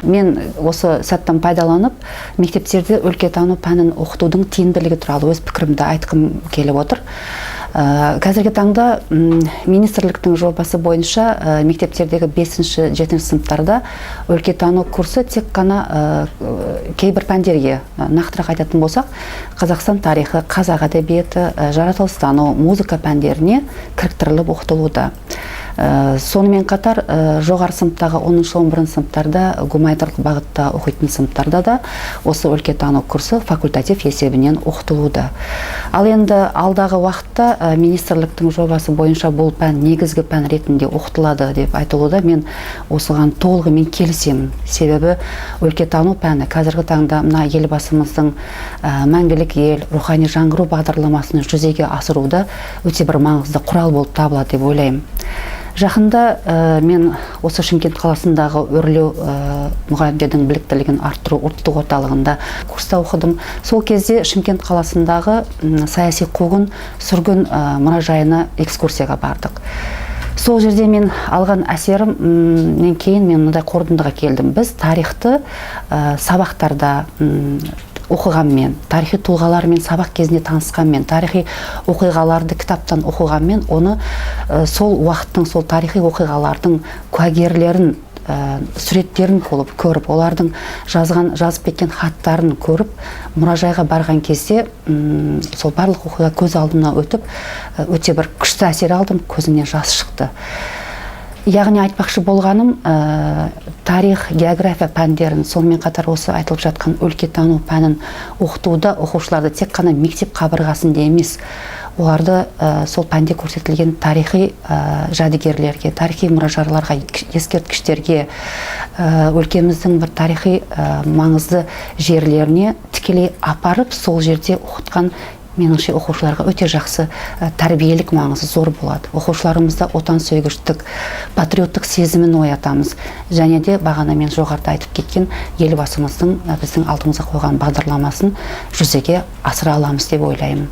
Мен осы сәттен пайдаланып, мектептерде өлкетану пәнін оқытудың тиімділігі туралы өз пікірімді айтқым келіп отыр. Қазіргі таңда министрліктің жобасы бойынша мектептердегі 5-7 сыныптарда өлкетану курсы тек қана кейбір пәндерге нақтырақ айтатын болсақ, Қазақстан тарихы, қазақ әдебиеті, жаратылыстану, музыка пәндеріне кіріктіріліп оқытылуда. Сонымен қатар жоғары сыныптағы 10-11 сыныптарда гуманитарлық бағытта оқитын сыныптарда да осы өлкетану курсы факультатив есебінен оқытылуда. Ал енді алдағы уақытта министрліктің жобасы бойынша бұл пән негізгі пән ретінде оқытылады деп айтылуда. Мен осыған толығымен келісемін. Себебі өлкетану пәні қазіргі таңда мына елбасымыздың мәңгілік ел, рухани жаңғыру бағдарламасын жүзеге асыруда өте бір маңызды құрал болып табылады деп ойлаймын. Жақында мен осы Шымкент қаласындағы өрлеу мұғалімдердің біліктілігін арттыру ұлттық орталығында курста оқыдым. Сол кезде Шымкент қаласындағы саяси қуғын сүргін мұражайына экскурсияға бардық. Сол жерде мен алған әсерімнен кейін мен мынандай қорытындыға келдім. Біз тарихты сабақтарда оқығанмен, тарихи тұлғалармен сабақ кезінде танысқанмен, тарихи оқиғаларды кітаптан оқығанмен, оны сол уақыттың, сол тарихи оқиғалардың куәгерлерін, суреттерін болып көріп, олардың жазып кеткен хаттарын көріп, мұражайға барған кезде сол барлық оқиға көз алдымнан өтіп, өте бір күшті әсер алдым, көзімнен жас шықты. Яғни айтпақшы болғаным, тарих, география пәндерін, сонымен қатар осы айтылып жатқан өлкетану пәнін оқытуда оқушыларды тек қана мектеп қабырғасында емес, оларды сол пәнде көрсетілген тарихи жәдігерлерге, тарихи мұражайларға, ескерткіштерге, өлкеміздің бір тарихи маңызды жерлеріне тікелей апарып, сол жерде оқытқан меніңше оқушыларға өте жақсы тәрбиелік маңызы зор болады. Оқушыларымызда отансүйгіштік, патриоттық сезімін оятамыз. Және де бағана мен жоғарыда айтып кеткен елбасымыздың біздің алдымызға қойған бағдарламасын жүзеге асыра аламыз деп ойлаймын.